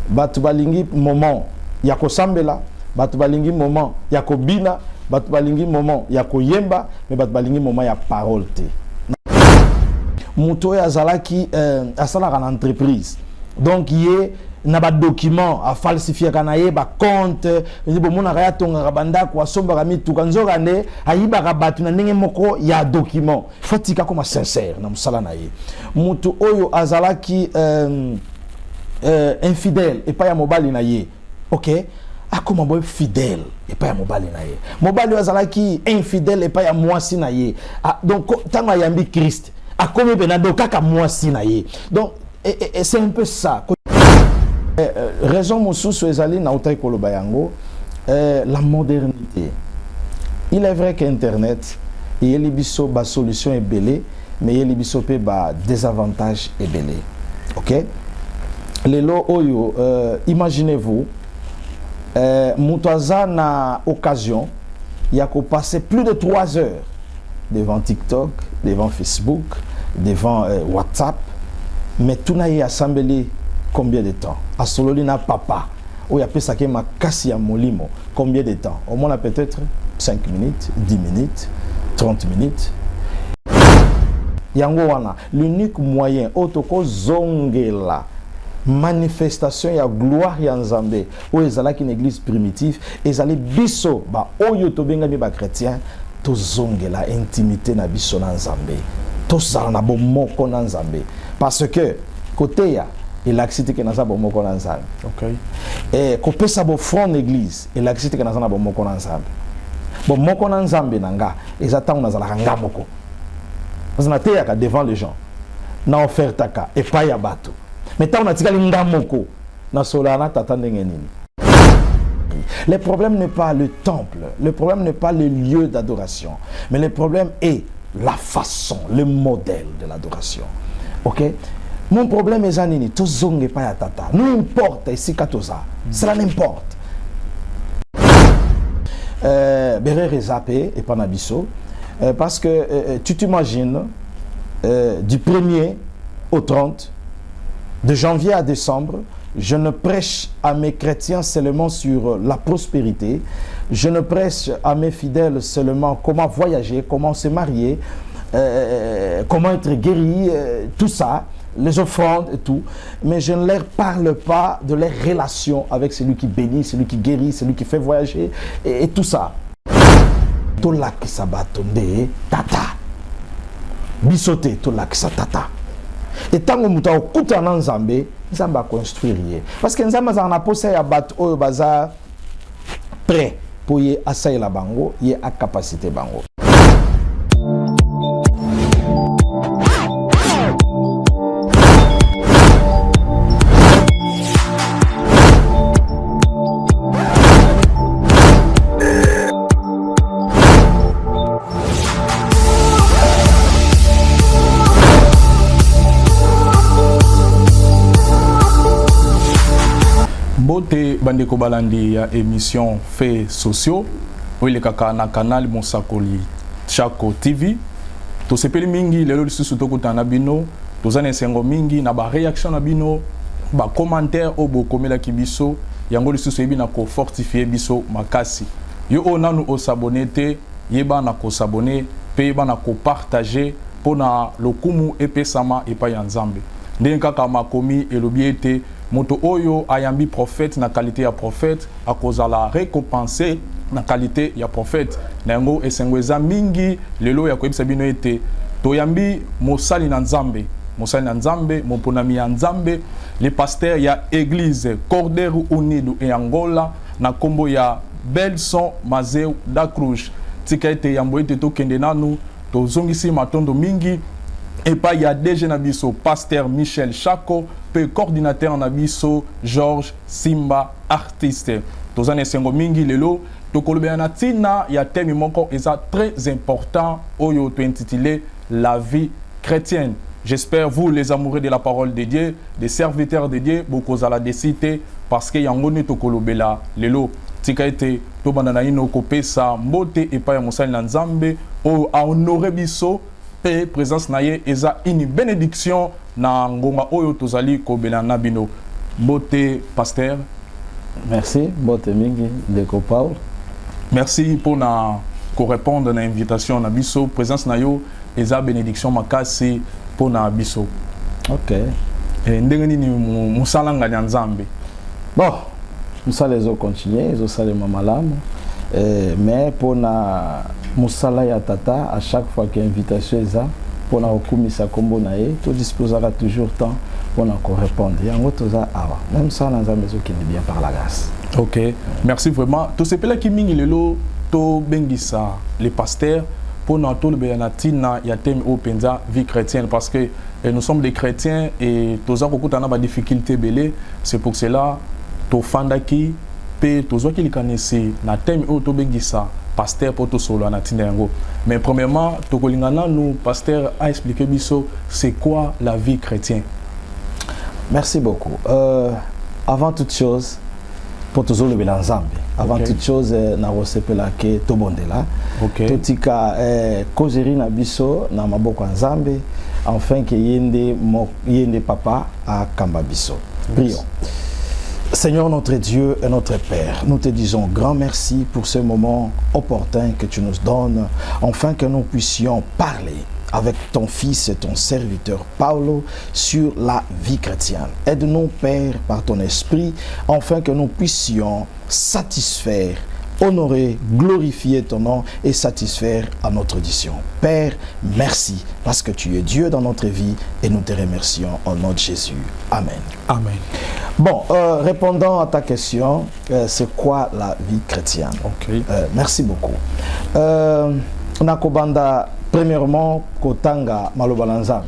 bato balingi moment ya kosambela, bato balingi moment ya kobina, bato balingi moment ya koyemba, mais bato balingi moment ya parole te. Muto azalaki asalaka na entreprise. Donc yé na ba document a falsifier kana ye ba compte, ni bo mona ya tonga banda ko asomba ka mituka nzoka ne ayiba ka batu na ndenge moko ya document. Fatika comme sincère na musala na ye. Muto oyo azalaki infidèle et pas ya mobali na ye. OK? Akoma boy fidèle et pas ya mobali na ye. Mobali azalaki infidèle et pas ya mwasi na ye. Donc tanga yambi Christ. Akoma benado kaka mwasi na ye. Donc et c'est un peu ça. Raison mosusu ezali na utai koloba yango la modernité. Il est vrai qu'Internet il y a libiso ba solution est belé, mais il y a libiso pe ba désavantage est belé. OK? Lelo oyo imaginez-vous Moutaza na occasion il y a passer plus de 3 heures devant TikTok, devant Facebook, devant WhatsApp, mais tout n'a y assemblé combien de temps? A Sololina papa, où il y a pesé ma kassi à molimo, combien de temps? Au moins peut-être 5 minutes, 10 minutes, 30 minutes. Yango wana, l'unique moyen otoko zongela manifestation ya gloire ya Nzambe ou ezalaki une église primitive ezali biso ba oyo tobenga mi ba chrétien to zongela intimité na biso na Nzambe to sala na bomoko na Nzambe parce que côté ya ilaxité que naza bomoko na Nzambe. OK. Et ko pesa bo front église ilaxité que naza na bomoko na Nzambe. Bomoko na Nzambe nanga ezatanga nazala ngamoko. Parce que na devant les gens na offerte ka et pas ya bato. Mais tant on a tiré ngamoko na solana tatandenge nini. Le problème n'est pas le temple, le problème n'est pas le lieu d'adoration, mais le problème est la façon, le modèle de l'adoration. OK? Mon problème est zanini, to zonge pa ya tata. Nous importe ici katoza. Cela n'importe. Berere zappé et panabiso parce que tu t'imagines du 1er au 30 de janvier à décembre, je ne prêche à mes chrétiens seulement sur la prospérité. Je ne prêche à mes fidèles seulement comment voyager, comment se marier, comment être guéri, tout ça, les offrandes et tout. Mais je ne leur parle pas de leurs relations avec celui qui bénit, celui qui guérit, celui qui fait voyager et tout ça. Tolak sabatonde tata. Bisote tolak sa tata. Et tant que nous avons écouté Nzambe, Nzambe va construire. Parce que Nzambe a posé à battre au bazar prêt pour y assailler la bango, y a capacité bango. Bote bandeko balandi ya émission Faits sociaux où il kaka na canal Monsakoli Chako TV to sepeli mingi lelo lisusu tokutana bino tozana sengo mingi na ba réaction na bino ba commentaire o bo komela kibiso yango lisusu ebi na ko fortifier biso makasi yo onanu o s'abonner te yeba na ko s'abonner pe yeba na ko partager pona lokumu epesama epa ya Nzambe ndenge kaka makomi elobiete moto oyo ayambi prophète na qualité ya prophète akozala récompensé na qualité ya prophète nango esengweza mingi lelo ya koyebisa bino ete toyambi mosali na Nzambe moponami ya Nzambe les pasteurs ya église Cordero Unido e Angola na kombo ya Belson Mazeu da Cruz tika ete yambo ete tokende nanu tozongisi matondo mingi et pas il y a déjà nabiso pasteur Michel Chako pe coordinateur nabiso Georges Simba artiste tozane sengo mingi lelo tokolobe na tina ya thème moko eza très important oyo to intitulé la vie chrétienne. J'espère vous les amoureux de la parole de Dieu, des serviteurs de Dieu beaucoup la décité parce que yangone tokolobela lelo tika ete to bandana ino kopesa mbote et pas ya mosali na Nzambe o a honorer biso et présence naye eza une bénédiction na ngonga oyo tozali kobela na bino Bote pasteur. Merci, Bote Mingi, Deko Paul. Merci pour na répondre à l'invitation na biso présence na yo eza bénédiction makasi pour na biso. OK. Ndenge nini musalanga nya Nzambe. Bon, musala ezo continuer, ezo salema malamu. Mais pour na musala ya tata à chaque fois qu'il y a invitation eza pour na okumisa kombo na ye, to disposera toujours temps pour na ko répondre. Yango toza awa. Même ça na Nzambe ezo kindi bien par la grâce. OK. Merci vraiment. To sepela ki mingi lelo to bengisa les pasteurs pour na to le benatina ya thème au penza vie chrétienne parce que nous sommes des chrétiens et toza kokutana ba difficulté belé, c'est pour cela to fandaki pe tozo ki likanisi na thème au to bengisa pasteur pour to solo na tinengo. Mais premièrement, to kolingana nous pasteur a expliqué biso c'est quoi la vie chrétienne. Merci beaucoup. Avant toute chose, pour toujours le bilan Nzambe. Avant toute chose, na rosepela ke tobondela. Totika kozeri na biso na maboko Nzambe, afin que yende papa a kamba biso. Prions. Seigneur notre Dieu et notre Père, nous te disons grand merci pour ce moment opportun que tu nous donnes, afin que nous puissions parler avec ton fils et ton serviteur Paulo sur la vie chrétienne. Aide-nous, Père, par ton esprit, afin que nous puissions satisfaire, honorer, glorifier ton nom et satisfaire à notre audition. Père, merci, parce que tu es Dieu dans notre vie et nous te remercions au nom de Jésus. Amen. Amen. Bon, répondant à ta question, c'est quoi la vie chrétienne? Merci beaucoup. Nakobanda, premièrement, Kotanga Malobalanzam.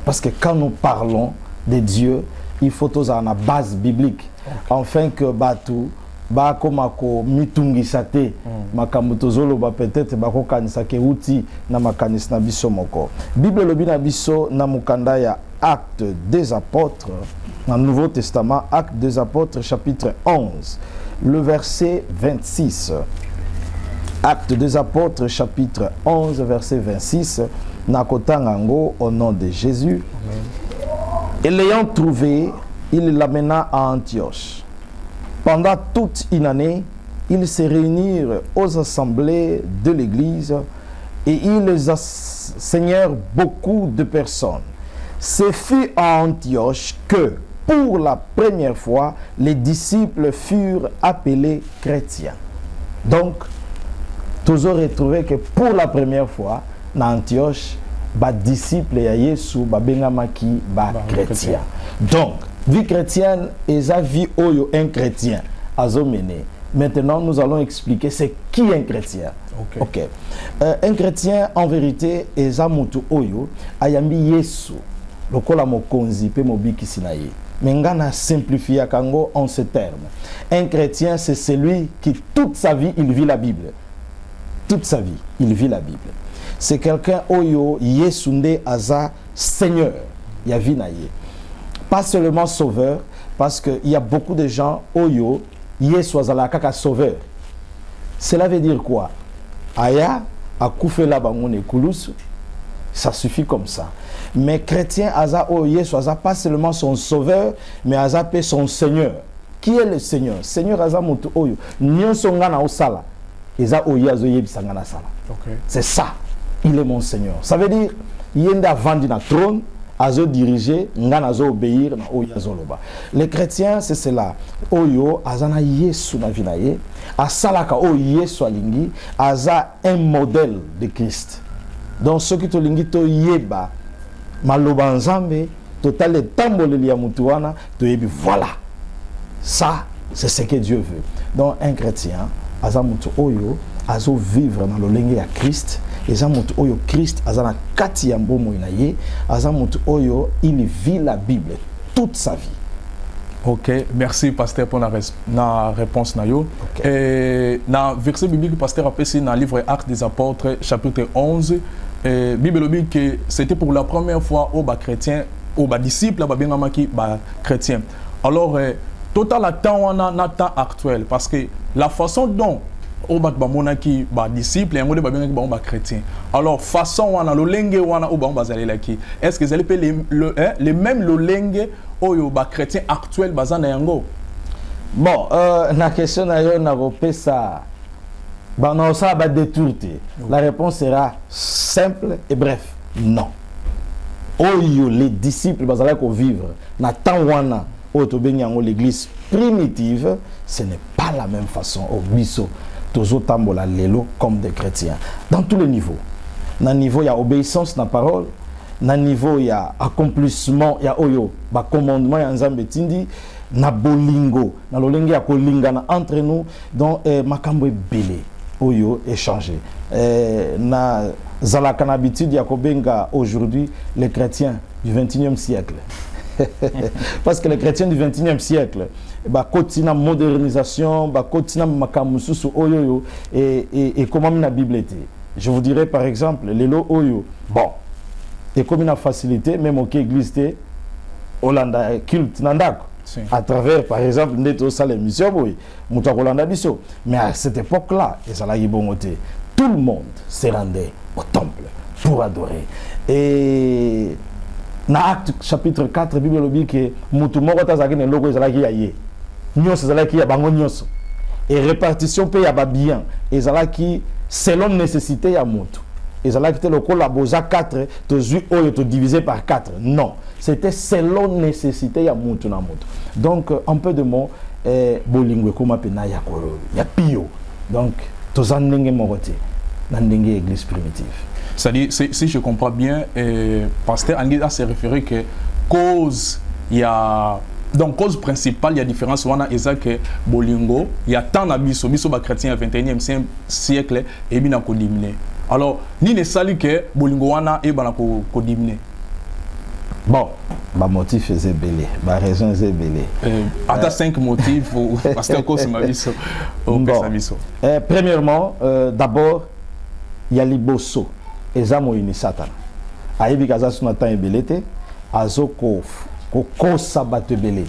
Parce que quand nous parlons de Dieu, il faut tous avoir une base biblique. Afin que Batu, Bakomako, Mitungisate, Makamutozolo, peut-être Bakokanisake Uti, Namakanis Nabisomoko. Bible Lobinabiso, Namukandaya, Acte des Apôtres, dans le Nouveau Testament, Acte des Apôtres, chapitre 11, le verset 26. Acte des Apôtres, chapitre 11, verset 26. Nakotangango, au nom de Jésus. Amen. Et l'ayant trouvé, il l'amena à Antioche. Pendant toute une année, ils se réunirent aux assemblées de l'Église et ils enseignèrent beaucoup de personnes. Ce fut à Antioche que, pour la première fois, les disciples furent appelés chrétiens. Donc, vous aurez trouvé que pour la première fois, dans Antioche, les disciples de Jésus bengamaki chrétien. Donc, vie chrétienne est la vie où un chrétien a mené. Maintenant, nous allons expliquer c'est qui un chrétien. Un chrétien, en vérité, est un mutu oyo ayambi Yesu. Lokola mokonzi pe mobiki sinaye. Mais on a simplifié kango en ces termes. Un chrétien, c'est celui qui toute sa vie il vit la Bible. Toute sa vie, il vit la Bible. C'est quelqu'un oyo Yesunde aza Seigneur. Yavinaye. Pas seulement sauveur, parce qu'il y a beaucoup de gens oyo Yesu azala kaka sauveur. Cela veut dire quoi? Aya akufela bangone kulusu. Ça suffit comme ça. Mais chrétien aza o Yesu aza pas seulement son sauveur, mais aza pe son Seigneur. Qui est le Seigneur? Seigneur aza mutu oyo nyonso ngana osala. C'est ça, il est mon Seigneur. Ça veut dire, il y a vendu na trône, azo diriger, ngana azo obéir na oyazoloba. Les chrétiens, c'est cela. Oyo azana Yesu na vinaye, asalaka o Yesu alingi, aza un modèle de Christ. Donc ceux qui to lingi to yeba, maloba nzambe, total le tambole liya mutuana, to yebi voilà. Ça, c'est ce que Dieu veut. Donc un chrétien, azamutu oyo azo vivre dans le lenge ya Christ, azamutu oyo Christ azana kati ya mbomo inaye, azamutu oyo il vit la Bible toute sa vie. Ok, merci pasteur pour la réponse na yo. Okay. Na verset biblique pasteur a passé dans le livre Actes des Apôtres chapitre 11, Bible dit que c'était pour la première fois aux chrétiens, aux disciples, aux chrétiens. Alors total à temps on a temps actuel parce que la façon dont on bat monaki ba disciples et on de ba chrétiens. Alors façon on a le lenge on a au ba zalelaki. Est-ce que les mêmes le lenge oyo ba chrétien actuel bazana yango. Bon, la question n'a pas ça. Bon, non, ça va détourner. La réponse sera simple et bref. Non. Oyo, les disciples, bazala ko vivre. Na tangwana, oyo l'église primitive, ce n'est pas la même façon. Au biso, tozo tambola lelo comme des chrétiens. Dans tous les niveaux. Dans le niveau, il y a obéissance dans la parole. Dans le niveau, il y a accomplissement, il y a oyo, ba commandement, il y a nzambe tindi. Na bolingo na lolingi ya kolingana entre nous donc makambo ebele oyo échanger na zalaka na habitude ya kobenga aujourd'hui les chrétiens du 21e siècle parce que les chrétiens du 21e siècle ba kotina modernisation ba kotina makambo susu oyo et comment na bible je vous dirais par exemple lelo oyo bon et comme une facilité même au église té Hollanda culte nandako à travers, par exemple, l'émission, mais à cette époque-là, tout le monde se rendait au temple pour adorer. Et dans Acte chapitre 4, la Bible dit que et répartition paye à bien. Et selon nécessité, il y a Moutou. Et ça qui était le col à Boza 4, tu divisé par 4. Non, c'était selon nécessité, il y a Moutou na Moutou. Donc, un peu de mots, Bolingue, comme il y a Pio. Donc, tu as un moroté dans l'église primitive. C'est-à-dire, si je comprends bien, pasteur Anguilla s'est référé que cause, il y a. Donc, cause principale, il y a différence. On a que Bolingo, il y a tant d'abisso, chrétien au 21e siècle, et bien qu'on diminue. Alors, ni ne sali que Bolingo wana et bana ko diminuer. Bon, ma motif est belé, ma raison est belé. Ata 5 motifs parce que cause ma biso au biso. Premièrement, d'abord, il y a liboso, ezamo ini Satan. Aibi kaza suna tan belete, azoko ko sabate belé,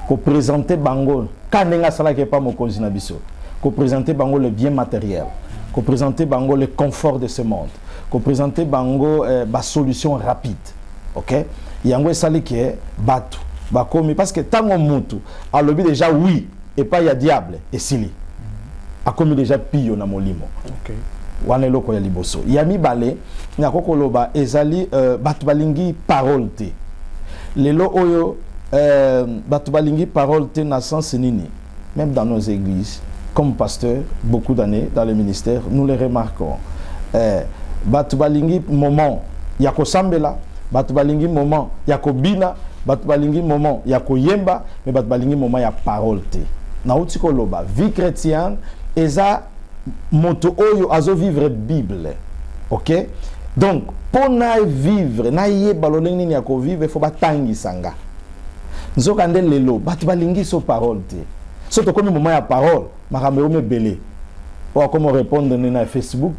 ko présenter bango kanenga sala ke pas mo konzina biso, ko présenter bango le bien matériel. Qu'on présenter bango le confort de ce monde, qu'on présenter bango ba solution rapide, ok? Yango sali que batu, ba komi parce que tant on mutu, a lobby déjà oui et pas ya diable et sili, a komi déjà pio na molimo, ok? Wane loko ya liboso, yami bale, na koko loba ezali batu balingi parole te, lelo oyo batu balingi parole te na sens nini, même dans nos églises. Comme pasteur, beaucoup d'années dans le ministère, nous les remarquons. Batubalingi moment, yako sambela, batubalingi moment, yako bina, batubalingi moment, yako yemba, mais batubalingi moment, ya parole te. Na outiko loba, vie chrétienne, eza moto oyo azo vivre Bible. Ok? Donc, pour na vivre, na ye balolingi ni yako vivre, il faut batangi sanga. Nzokande lelo, batubalingi so parole te. Surtout comme moment ya parole, ma caméra me belé. Ou comment répondre na Facebook,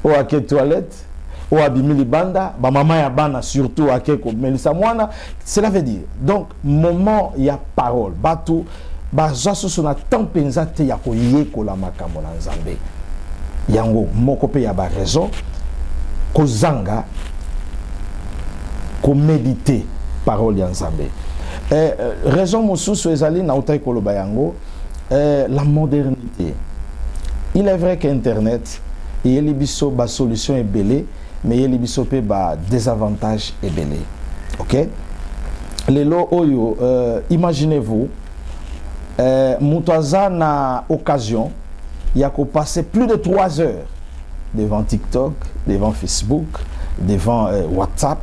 ou à quelle toilette, ou à bimili banda, ba maman ya bana surtout à quel melisa mwana, cela veut dire. Donc moment ya parole, batu ba jasu sona tempenza te ya ko yeko la makambo na Nzambe. Yango moko pe ya ba raison ko zanga ko méditer parole ya Nzambe. Raison mosusu ezali na utai koloba yango la modernité. Il est vrai qu'Internet et biso ba solution est belé, mais il biso pe ba désavantage est belé. OK? Lelo oyo imaginez-vous mutoza na occasion ya ko passer plus de 3 heures devant TikTok, devant Facebook, devant WhatsApp,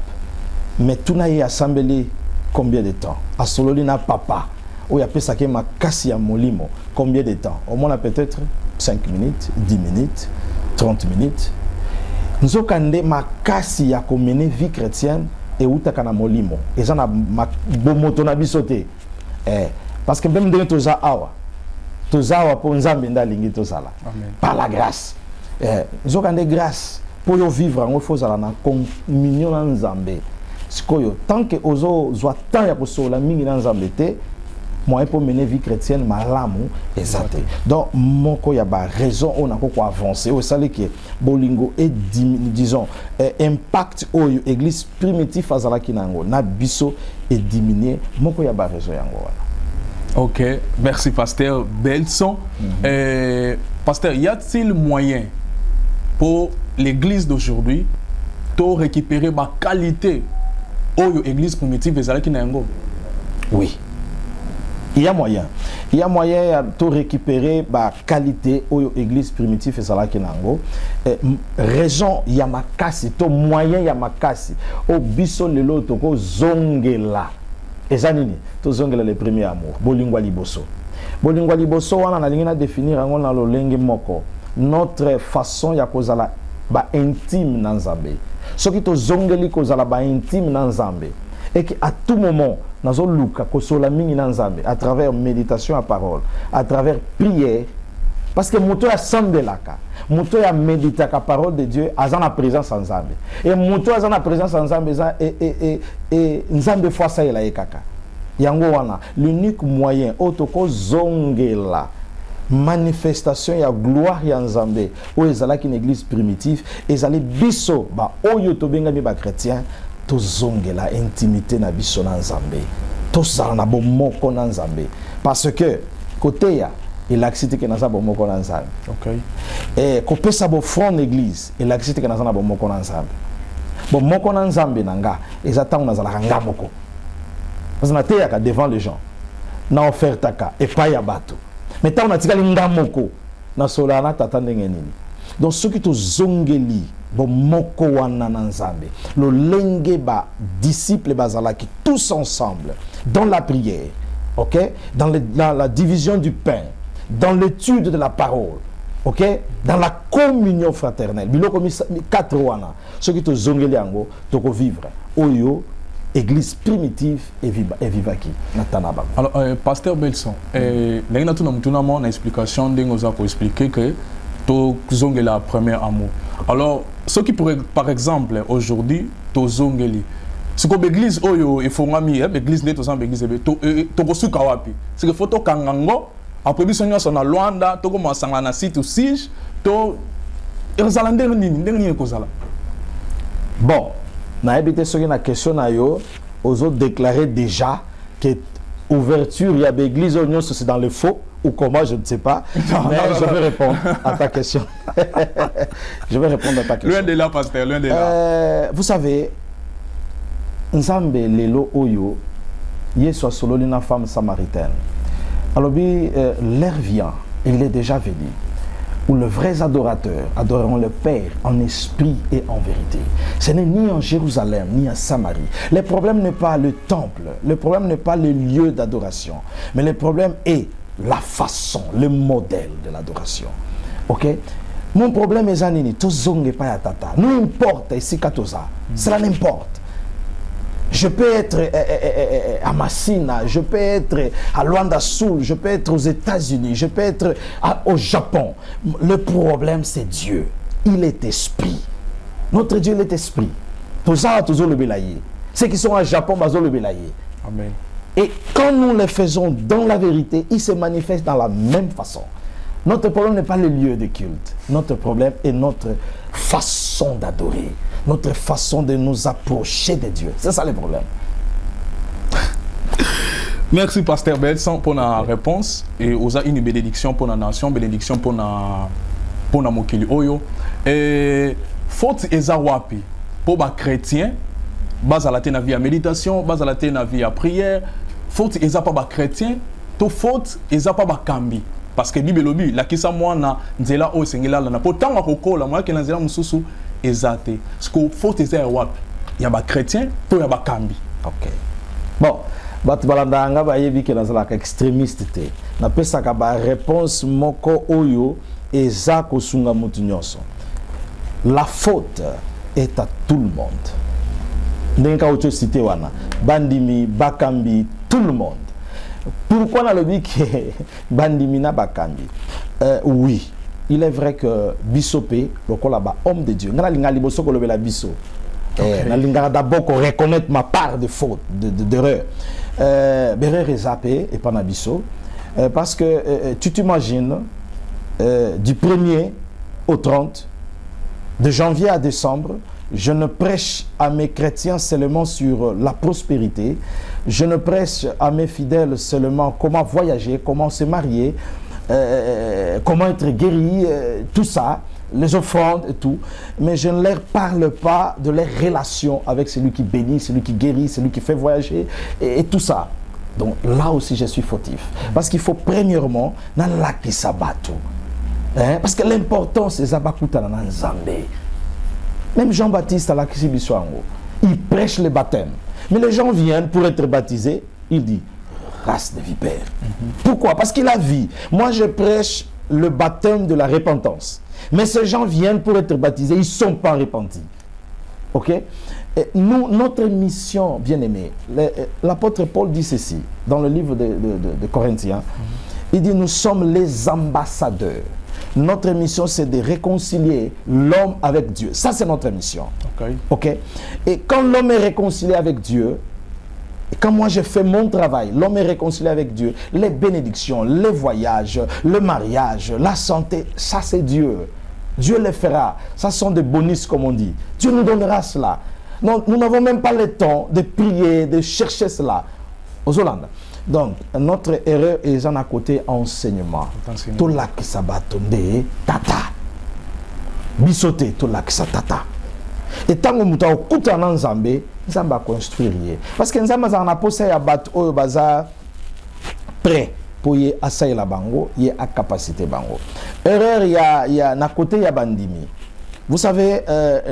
mais tout n'a y assemblé combien de temps? A sololina papa, ou y a peut saké ma kassi à molimo, combien de temps? Au moins peut-être 5 minutes, 10 minutes, 30 minutes. Nous avons ma kassi à mener vie chrétienne et où t'as kana molimo. Et ça na ma bomoto na bisoté. Parce que même dans toza awa pour nzambe ndalingi tozala. Par la grâce. Nous avons grâce pour vivre en faut zala na communion na nzambe. Tant que ozo zwa temps ya kosola mingi na nzambe te moyen pour mener vie chrétienne malamu ezate. Donc moko ya ba raison on a quoi avancer au sale que bolingo et disons impact au église primitive azalaki nango na biso et diminuer moko ya ba raison yango wana. OK, merci pasteur Belson. Pasteur, y a-t-il moyen pour l'église d'aujourd'hui de récupérer ma qualité au église primitive ezalaki nango? Oui. Il y a moyen. Il y a moyen de récupérer la qualité de l'église primitive et ça qui nango. Raison il y a makasi, to moyen il y a makasi. Au biso lelo toko zongela. Ezanini, to zongela le premier amour. Bolingwa liboso. Bolingwa liboso wana na lingina définir ngo na lolenge moko. Notre façon ya kozala ba intime na Nzambe. Soki to zongeli kozala ba intime na Nzambe. Et qu'à tout moment, nous avons à travers méditation à parole, à travers prière, parce que nous avons samdelaka, nous avons médité la parole de Dieu, à la présence en Zambé. Et nous avons la présence en Zambé, et Nzambe fois ça est là, l'unique moyen, autoko zongela, manifestation ya gloire ya Nzambe, où ils allaient une église primitive, ils allaient biso, ba oyo tobenga mi ba chrétien, tozongela intimité na biso na Nzambe tozala na bomoko na Nzambe parce que côté ya ilaxité que naza bomoko na Nzambe. OK, et kopesa bo front église ilaxité que naza na bomoko na Nzambe bomoko na Nzambe nanga ezatanga nazala nga moko parce na teya ka devant les gens na offerte ka et pas ya bato mais ta on atikali nga moko na solana tata ndenge nini. Donc ceux qui tozongeli bomoko wana na Nzambe lo lenge ba disciples bazalaki tous ensemble dans la prière, OK, dans la division du pain, dans l'étude de la parole, OK, dans la communion fraternelle biloko mi 4 wana ceux qui tozongeli yango toko vivre oyo église primitive et vivaki na tanaba. Alors pasteur Belson ndenge tuna mutuna mo na explication ndenge oza ko expliquer que to zongela premier amour. Alors ceux qui pourraient par exemple aujourd'hui to zongeli ce que l'église oyo efongami l'église ndeto sans l'église to kosuka wapi c'est que photo kangango après biso nyonso na Luanda to ko masanga na site siege to ezala ndenge kozala. Bon na habité sur une question na yo ozo déclarer déjà que ouverture il y a l'église oyo c'est dans le faux ou comment, je ne sais pas. Mais je vais répondre à ta question. Je vais répondre à ta question. Loin de là, pasteur, loin de là. Vous savez, Nzambe lelo oyo, Yesu solo une femme samaritaine. Alors, l'heure vient, et il est déjà venu, où les vrais adorateurs adoreront le Père en esprit et en vérité. Ce n'est ni en Jérusalem, ni en Samarie. Le problème n'est pas le temple, le problème n'est pas le lieu d'adoration, mais le problème est la façon, le modèle de l'adoration. OK? Mon problème est zanini, to zonge pa ya tata. Nous importe ici katoza. Cela n'importe. Je peux être à Massina, je peux être à Luanda Sul, je peux être aux États-Unis, je peux être au Japon. Le problème c'est Dieu. Il est esprit. Notre Dieu il est esprit. Toza tozo le belaye. Ceux qui sont au Japon bazo le belaye. Amen. Et quand nous les faisons dans la vérité, ils se manifestent dans la même façon. Notre problème n'est pas le lieu de culte. Notre problème est notre façon d'adorer. Notre façon de nous approcher de Dieu. C'est ça le problème. Merci, pasteur Belson, pour la réponse. Et vous avez une bénédiction pour la nation, bénédiction pour la mokili oyo. Et faute ezawapi pour les chrétiens, base à la vie à méditation, base à la vie à prière, faute eza pas ba chrétien, to faute eza pas ba kambi parce que Bible lobi la kisa mwana nzela o sengela na pourtant akokola moi ke nzela mususu ezate ce que faute eza wapi ya ba chrétien to ya ba kambi. OK. Bon, bat balandanga ba yebi ke nzela ka extrémiste te. Na pesa ka ba réponse moko oyo eza ko sunga mutu nyonso. La faute est à tout le monde. Ndenge auto cité wana bandimi bakambi tout le monde. Pourquoi on a dit que bandimi na bakambi oui, il est vrai que bisopé lokola ba homme de Dieu ngana linga liboso ko lobela biso Nalingara d'abord reconnaître ma part de faute, d'erreur. Berre est zappé et pas nabiso. Parce que tu t'imagines, du 1er au 30, de janvier à décembre, je ne prêche à mes chrétiens seulement sur la prospérité. Je ne prêche à mes fidèles seulement comment voyager, comment se marier, comment être guéri, tout ça, les offrandes et tout. Mais je ne leur parle pas de leurs relations avec celui qui bénit, celui qui guérit, celui qui fait voyager et tout ça. Donc là aussi je suis fautif. Parce qu'il faut premièrement, dans la qui s'abattu. Parce que l'important c'est Zabakuta dans Nzambé. Même Jean-Baptiste à la Kisibiswango, il prêche le baptême. Mais les gens viennent pour être baptisés, il dit race de vipères. Pourquoi? Parce qu'il a vu. Moi je prêche le baptême de la repentance. Mais ces gens viennent pour être baptisés, ils ne sont pas repentis. Ok? Et nous, notre mission, bien aimé, l'apôtre Paul dit ceci dans le livre de Corinthiens. Il dit nous sommes les ambassadeurs. Notre mission c'est de réconcilier l'homme avec Dieu. Ça c'est notre mission. Ok? Et quand l'homme est réconcilié avec Dieu, et quand moi je fais mon travail, l'homme est réconcilié avec Dieu, les bénédictions, les voyages, le mariage, la santé, ça c'est Dieu. Dieu les fera. Ça sont des bonus comme on dit. Dieu nous donnera cela. Non, nous n'avons même pas le temps de prier, de chercher cela. Aux Hollandes. Donc, notre erreur est en à côté enseignement. Tout là qui s'abattonde, tata. Bisoté, tout là qui s'atata. Et tant que nous avons écouté en Nzambé, nous allons construire. Parce que nous avons posé à battre au bazar prêt pour y assailler la bango, y a capacité bango. Erreur, il y a na côté y a bandimi. Vous savez,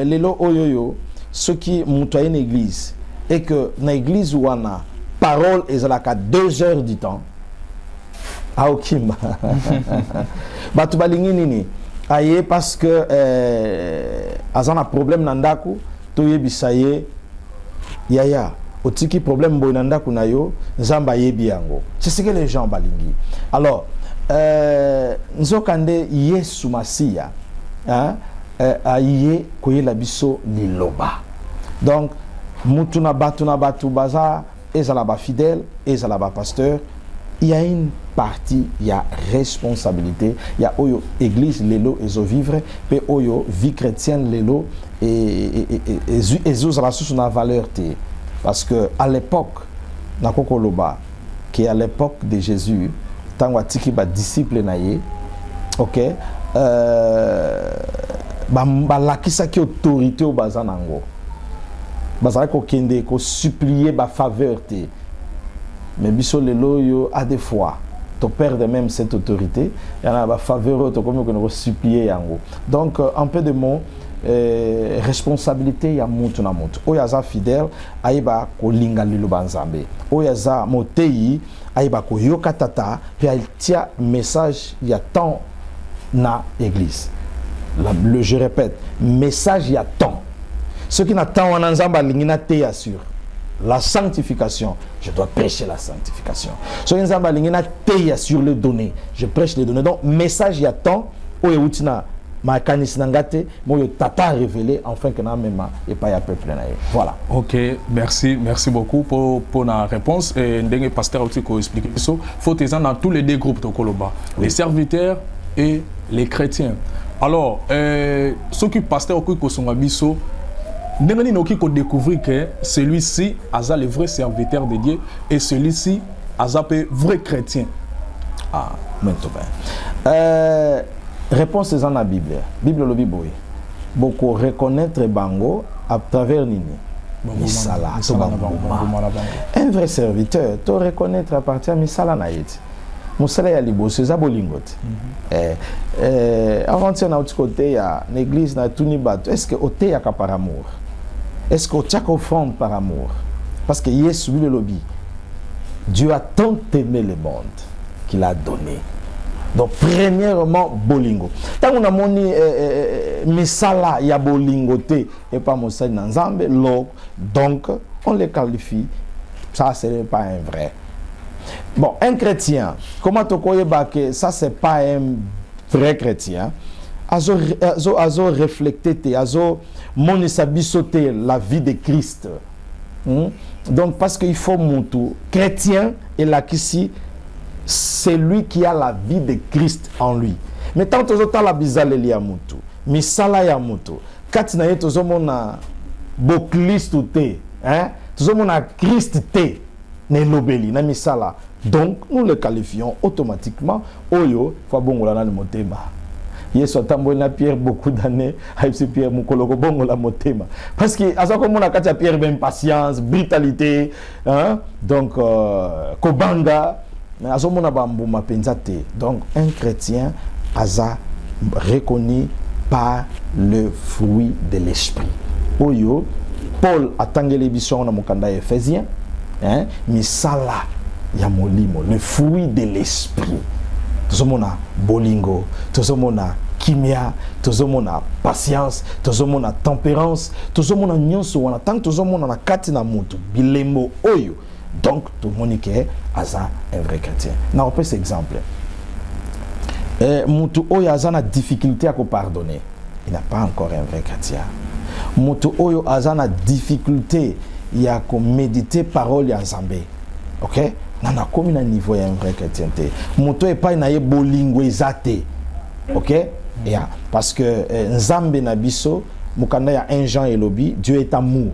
les lots oyoyo, ceux qui montent à une église, et que dans l'église où on a parole et à 2 heures du temps, à Okimba, batubalingi nini, aye parce que azan a problème nandaku, toye bisaye, yaya, otiki problème bo nandaku nayo, zamba yebi yango. C'est ce que les gens balingi. Alors, nzokande Yesu Masiya, hein, aye koye la biso liloba. Donc, mutuna batu baza, ezalaba fidèle, ezalaba pasteur, il y a une partie, il y a responsabilité, il y a oyo église lelo ezo vivre, pe oyo vie chrétienne lelo et ezo la sous na valeur té. Parce que à l'époque, na kokoloba, qui est à l'époque de Jésus, tant watiki ba disciple naye, ok, ba lakisa ki autorité au bazanango. Bazara ko kende ko supplier ba faveur té. Mais biso lelo yo a des fois to perdre même cette autorité, il y en a ba faveur to comme ko supplier yango. Donc un peu de mots responsabilité ya mutu na mutu. Oyaza fidèle aiba ko linga liluba nzambe. Oyaza motei aiba ko yoka tata puis il tient message ya temps na église. Je répète, message ya temps. Ce qui n'attend en ensemble lingina te assure la sanctification, je dois prêcher la sanctification. Ce qui n'attend lingina te assure les données, je prêche les données. Donc message ya temps o eutina ma kanis nangate mo yo tata révélé enfin que na même et pas ya peuple na. Voilà. OK, merci beaucoup pour la réponse et ndenge pasteur aussi ko expliquer ça. Faut être dans tous les deux groupes de Koloba, les serviteurs et les chrétiens. Alors, ce qui pasteur ko songa biso Ndengani Noki qu'on découvrir que celui-ci a le vrai serviteur de Dieu et celui-ci a le vrai chrétien. Ah, maintenant. Réponse dans la Bible. Bible le Bible. Beaucoup reconnaître Bango à travers Nini. Misala. Un vrai serviteur, tu reconnaître à partir de Misala Naïti. Musala ya libo c'est zabolingote. Avant de na côté ya l'église na tuni bato. Est-ce que ote ya par amour? Est-ce que tu as offrande par amour? Parce que Yesu le lobby. Dieu a tant aimé le monde qu'il a donné. Donc premièrement bolingo. Tant on a moni misala ya bolingote et pas mosala nanzambe lo. Donc on les qualifie. Ça ce n'est pas un vrai. Bon, un chrétien, comment tu connais que ça c'est pas un vrai chrétien? azo refléter, azo monisa bisoter la vie de Christ. Donc parce qu'il faut mutu chrétien et là ici c'est lui qui a la vie de Christ en lui. Mais tant que tu as la bizarre ya mutu, misala ya mutu, quand na yeto zomona bo Christ te, hein, zomona Christ te ne lobeli na misala. Donc nous le qualifions automatiquement oyo fa bongola na motema. Yesu atambola na Pierre beaucoup d'années, aïe Pierre mukoloko bongola motema. Parce que azako mona katia Pierre ben patience, brutalité, hein, donc kobanga azomona bambuma penzate. Donc un chrétien aza reconnu par le fruit de l'esprit. Oyo Paul atangeli biso na mokanda Ephésiens, hein, misala ya molimo, le fruit de l'esprit. Tozomona bolingo, tozomona kimia, tozomona patience, tozomona tempérance, tozomona nyonso wana tant tozomona na kati na mutu bilembo oyo. Donc tout le monde est un vrai chrétien. Na on peut cet exemple. Mutu oyo aza na difficulté à pardonner. Il n'a pas encore un vrai chrétien. Mutu oyo aza na difficulté ya ko méditer parole ya Nzambe. OK? Nana komi na niveau ya un vrai chrétien te. Mutu e pa na ye bolingo ezate. OK? Yeah. Parce que Nzambe na biso mukanda ya 1 Jean elobi, Dieu est amour.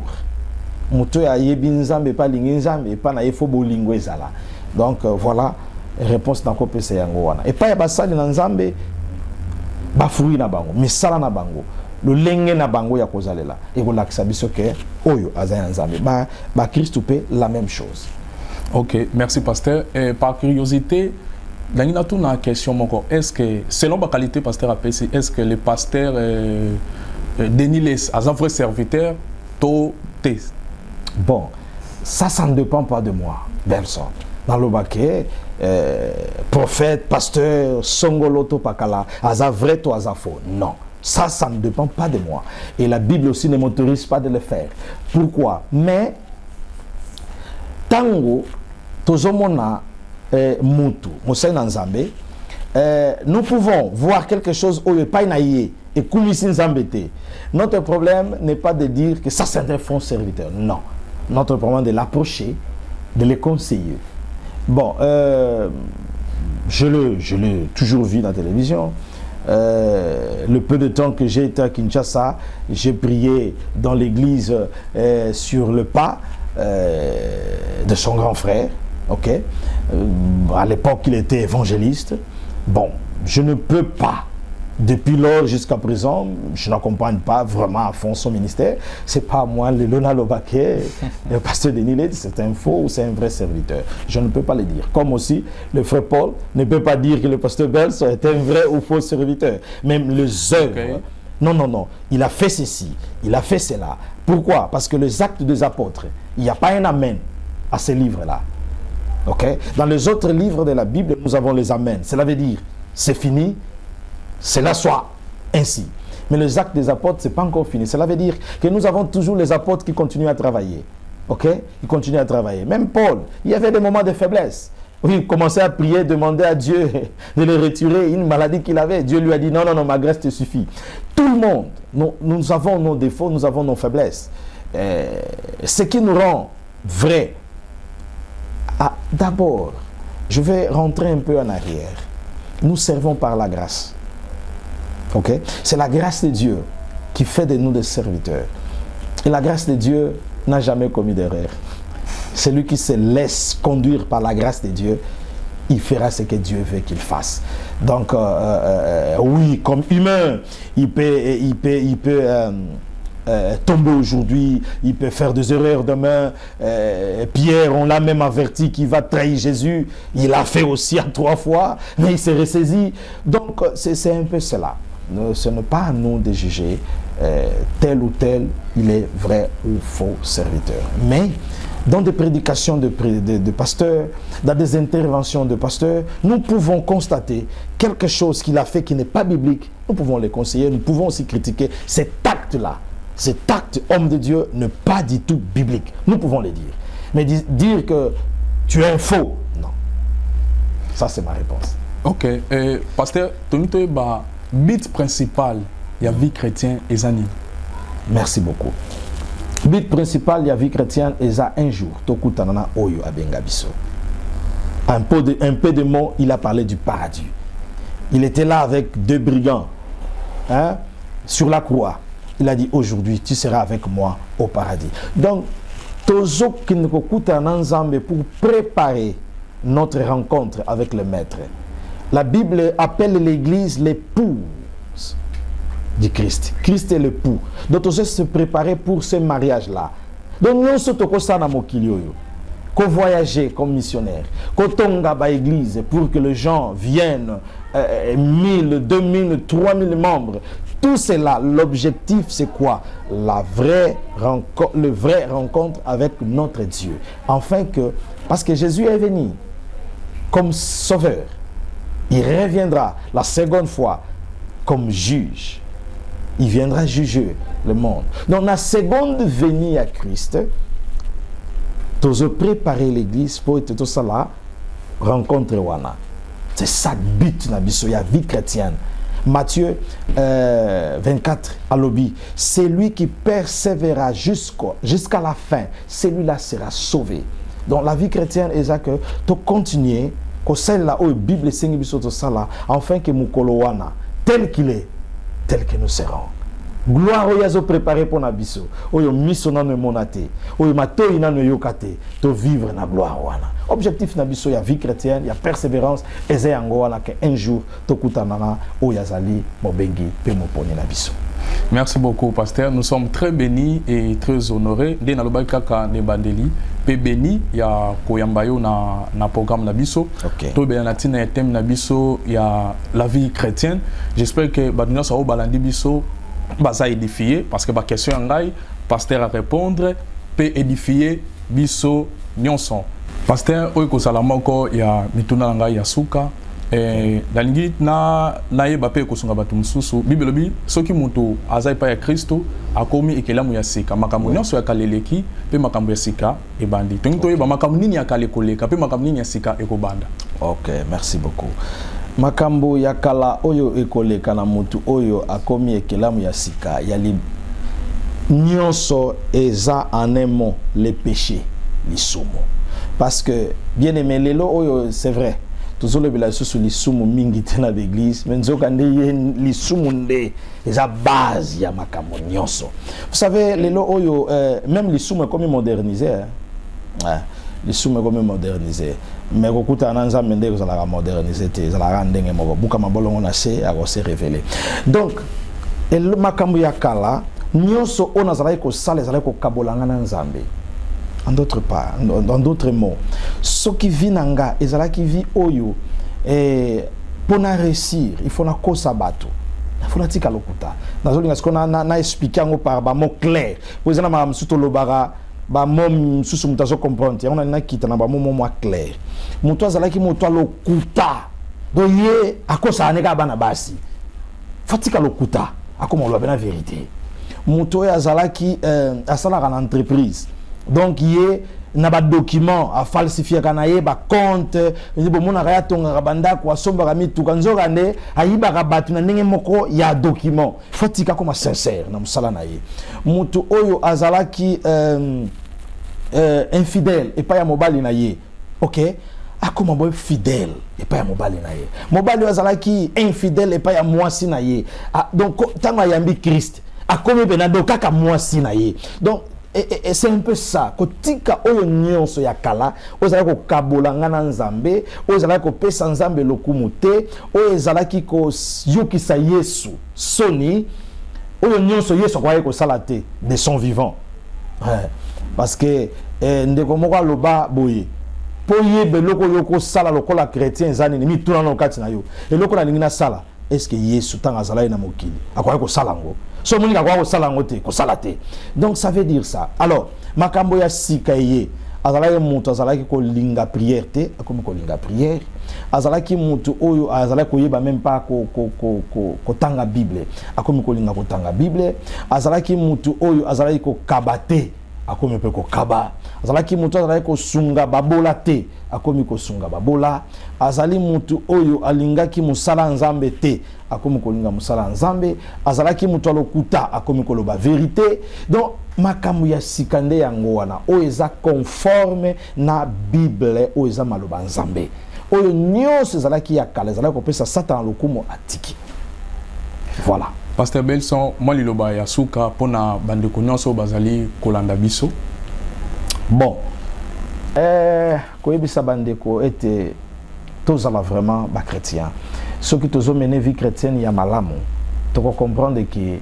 Mutu ya yebi Nzambe pa lingi Nzambe pa na ye fo bolingo ezala. Donc voilà réponse na ko pesa yango wana. Et pa ya basali na Nzambe ba fruit na bango, misala na bango. Le lenge na bango ya kozalela. Et ko lakisa biso ke oyo azaya Nzambe. Ba Christ pe la même chose. Ok, merci pasteur. Et par curiosité, dans une question, est-ce que, selon ma qualité pasteur APC, est-ce que le pasteur Denis Les a un vrai serviteur test? Bon, ça ne dépend pas de moi, personne. Dans le baquet, prophète, pasteur, songoloto pakala, aza vrai ou aza faux? Non. Ça ne dépend pas de moi. Et la Bible aussi ne m'autorise pas de le faire. Pourquoi? Mais tango tozomona mutu mosai Nzambe, nous pouvons voir quelque chose où le pas naïe et kumisi Nzambe te. Notre problème n'est pas de dire que ça c'est un faux serviteur. Non. Notre problème est de l'approcher, de le conseiller. Bon, je l'ai toujours vu dans la télévision. Le peu de temps que j'ai été à Kinshasa, j'ai prié dans l'église sur le pas de son grand frère. Ok, à l'époque il était évangéliste. Bon, je ne peux pas, depuis lors jusqu'à présent, je n'accompagne pas vraiment à fond son ministère. C'est pas moi, le Lona Lobaké, le pasteur Denis Led, c'est un faux ou c'est un vrai serviteur. Je ne peux pas le dire. Comme aussi, le frère Paul ne peut pas dire que le pasteur Bels est un vrai ou faux serviteur. Même les œuvres. Okay. Non. Il a fait ceci, il a fait cela. Pourquoi? Parce que les actes des apôtres, il n'y a pas un amen à ces livres-là. Okay? Dans les autres livres de la Bible, nous avons les amens. Cela veut dire, c'est fini, cela soit ainsi. Mais les actes des apôtres, ce n'est pas encore fini. Cela veut dire que nous avons toujours les apôtres qui continuent à travailler. Ok? Ils continuent à travailler. Même Paul, il y avait des moments de faiblesse. Oui, il commençait à prier, demander à Dieu de le retirer une maladie qu'il avait. Dieu lui a dit, non, ma grâce te suffit. Tout le monde, nous avons nos défauts, nous avons nos faiblesses. Ce qui nous rend vrais, d'abord, je vais rentrer un peu en arrière. Nous servons par la grâce. Okay? C'est la grâce de Dieu qui fait de nous des serviteurs. Et la grâce de Dieu n'a jamais commis d'erreur. Celui qui se laisse conduire par la grâce de Dieu, il fera ce que Dieu veut qu'il fasse. Donc, oui, comme humain, il peut tomber aujourd'hui, il peut faire des erreurs demain. Pierre, on l'a même averti qu'il va trahir Jésus. Il l'a fait aussi 3 fois, mais il s'est ressaisi. Donc, c'est un peu cela. Ce n'est pas à nous de juger tel ou tel, il est vrai ou faux serviteur. Mais dans des prédications de pasteurs, dans des interventions de pasteurs, nous pouvons constater quelque chose qu'il a fait qui n'est pas biblique. Nous pouvons les conseiller, nous pouvons aussi critiquer cet acte-là. Cet acte, homme de Dieu, n'est pas du tout biblique. Nous pouvons le dire. Mais dire que tu es un faux, non. Ça, c'est ma réponse. Ok. Pasteur, but principal ya vie chrétienne ezani. Merci beaucoup. But principal de la vie chrétienne est un jour. Tokutanana oyo abenga biso. Un peu de mots, il a parlé du paradis. Il était là avec 2 brigands, hein, sur la croix. Il a dit aujourd'hui, tu seras avec moi au paradis. Donc, tozo kinokutana nzambe pour préparer notre rencontre avec le Maître. La Bible appelle l'Église l'épouse du Christ. Christ est l'époux. Donc, on doit se préparer pour ce mariage-là. Donc, nous sommes qu'on voyager comme missionnaire, qu'on tombe à l'église pour que les gens viennent, 1000, 2000, 3000 membres. Tout cela, l'objectif, c'est quoi? Le vrai rencontre avec notre Dieu. Enfin que, parce que Jésus est venu comme sauveur, il reviendra la seconde fois comme juge. Il viendra juger le monde. Donc, la seconde venue à Christ, tu préparer l'église pour être tout ça là, rencontre wana. C'est ça le but de la vie chrétienne. Matthieu 24 à l'obi, celui qui persévérera jusqu'à la fin, celui-là sera sauvé. Donc la vie chrétienne est ça que tu continues, que celle-là où la Bible s'engue biso tout ça là, enfin que mukolo wana tel qu'il est, tel que nous serons. Gloire au yazo préparé pour nabiso. Oyo miso na no monate. Oyo matoi na no yokate. To vivre na gloire wana. Objectif nabiso ya vie chrétienne, ya persévérance, eze yango wana que un jour to kutanana o yazali mobengi pe moponi nabiso. Merci beaucoup, pasteur. Nous sommes très bénis et très honorés. Dès nalobaki kaka ne bandeli, pe béni ya koyambayo na programme nabiso. Okay. To be na tina thème nabiso ya la vie chrétienne. J'espère que baduna sa o balandi biso basa édifier parce que ma question ngai pasteur à répondre peut édifier biso nyonson. Pasteur oyo ko salamoko ya mituna ngai ya suka dalingi na yeba pe ko sunga batu mususu Bible bi soki mutu azai pa ya Kristo akomi ekelamu ya sika makambo nyonso ya kaleleki pe makambo ya sika ebandi tongi to yeba makambo nini ya kale koleka pe makambo nini ya sika ekobanda. OK, merci beaucoup. Makambo ya kala oyo ekoleka na mutu oyo akomi ekelamu ya sika yali nyonso eza en un mot le péché lisumu. Parce que bien aimé lelo oyo c'est vrai toujours le bila sous lisumu mingi tena l'église mais nzoka ndeye lisumu nde eza base ya makambo nyonso. Vous savez lelo oyo même lisumu est comme modernisé hein. Lisumu est comme modernisé. Mais kokuta nanza mende ko la moderniser te za la ndenge moko buka mabolongo na se a se révéler. Donc el makambo ya kala nyonso ona zala ko sala zala ko kabolanga na nzambe. En d'autres mots, ce qui vit nanga ezala qui vit oyo pour na réussir, il faut na kosa bato. Il faut na tika lokuta. Nazolinga ce qu'on a expliqué ngo par ba mot clair. Vous ezana ma msuto lobara ba mom susu mutazo comprendre on a kita na ba mom clair mutu azalaki mutu lokuta doye akosa aneka bana basi fatika lokuta akoma lo bena vérité mutu azalaki asala kana entreprise donc yé na ba document a falsifier kana ye ba compte ndi bo mona kaya tonga banda kwa somba kami tukanzoka nde ayiba ka batu na ndenge moko ya document fatika koma sincère na musala na ye mutu oyo azalaki infidèle et pas ya mobali na ye. OK, akoma boy fidèle et pas ya mobali na ye. Mobali azalaki infidèle et pas ya mwasi na ye. Donc tanga yambi Christ akomi benado kaka mwasi na ye. Donc et c'est un peu ça. Kotika oyo nyonso ya kala, ozala ko kabolanga na nzambe, ozala ko pesa nzambe lokumute, ozala ki ko yokisa Yesu soni, oyo nyonso Yesu kwa ko salate de son vivant. Parce que ndeko moko loba boye. Po yebe loko yoko sala lokola chrétien zani ni mituna no kati na yo. Et loko na lingina sala, est-ce que Yesu tanga zala na mokili? Akwa ko sala ngo. So monika kwa ko sala ngote, ko salate. Donc ça veut dire ça. Alors, makambo ya sika ye, azalaki mutu azalaki ko linga prière te, akomi ko linga prière. Azalaki mutu oyo azalaki ko yeba même pas ko tanga Bible. Akomi ko linga ko tanga Bible. Azalaki mutu oyo azalaki ko kabate akomi pe ko kaba azalaki mutu azalaki ko sunga babola te akomi ko sunga babola azali mutu oyo alingaki musala nzambe te akomi ko linga musala nzambe azalaki mutu alokuta akomi ko loba vérité donc makambo ya sikande yango wana oyo eza conforme na Bible oyo eza maloba nzambe oyo nyonso ezalaki ya kala ezalaki kopesa Satan lokumu atiki. Voilà. Pasteur Belson, moi liloba ya suka pona bandeko nyonso bazali kolanda biso. Bon. Koyebisa bandeko ete tozala vraiment ba chrétien. Ceux qui tozo mener vie chrétienne ya malamu. Toko comprendre que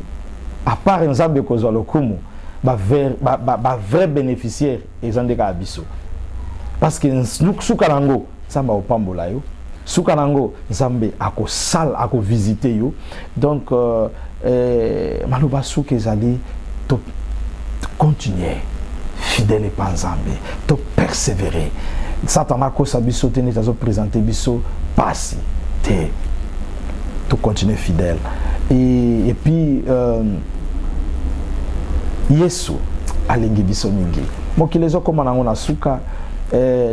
à part nzambe kozwa lokumu ba vrai bénéficiaire ezandeka biso. Parce que suka nango samba opambola yo. Suka nango nzambe ako visiter yo. Donc maloba suka ezali to continuer fidèle pa nzambe to persévérer. Satan akosa biso te neti azo présenter biso pasi te to continuer fidèle et puis Yesu alingi biso mingi mokili ezokoma nango na suka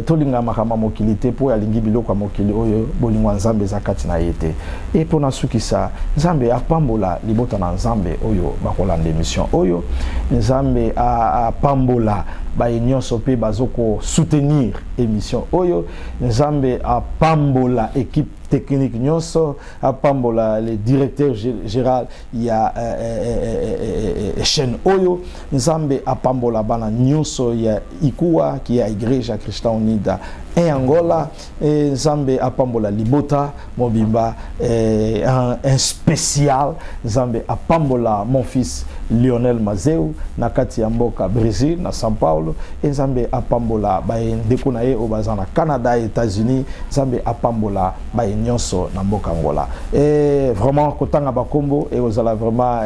tolinga makama mokili te po alingi biloko ya mokili oyo bolingo nzambe eza kati na ye te e mpo na sukisa nzambe apambola libota na nzambe oyo bakolanda émission oyo nzambe apambola baye nyonso mpe bazoko soutenir émission oyo nzambe apambola équipe technique nyonso apambola le directeur général ya chaîne oyo nzambe apambola bana nyonso ya ikuwa ki ya igreja Krista Unida Angola nzambe apambola libota mobimba un spécial nzambe apambola mon fils Lionel Mazeu na kati ya mboka Brésil na São Paulo nzambe apambola baye ndeko na ye obaza na Canada États-Unis nzambe apambola baye nyonso na mboka Angola vraiment kotanga bakombo et ozala vraiment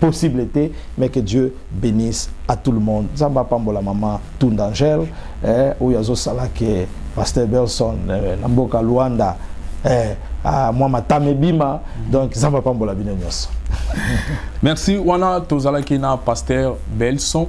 possibilité mais que Dieu bénisse à tout le monde nzambe apambola maman Tundangel oyo azosala ke Pasteur Belson na mboka Luanda moi matame bima donc nzambe apambola bino nyonso. Merci wana tozalaki na Pasteur Belson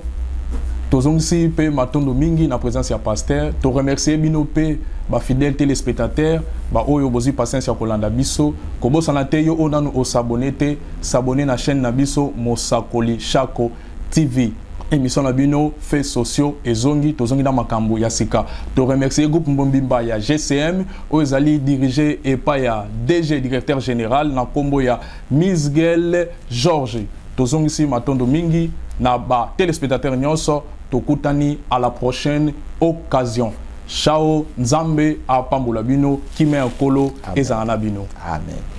tozongisi pe matondo mingi na présence ya pasteur to remercier bino pe ba fidèles téléspectateurs ba oyo bozi patience ya kolanda biso ko bosana te yo onanu o s'abonner na chaîne na biso Mosakoli Shako TV émission na bino faits sociaux ezongi tozongi na makambo ya sika to remercier groupe Mbombimba ya GCM oyo ezali dirigé et pa ya DG directeur général na kombo ya Misgel George tozongisi matondo mingi na ba téléspectateurs nyonso tokutani à la prochaine occasion. Ciao, Nzambe apambola bino, kime akolo ezana bino. Amen.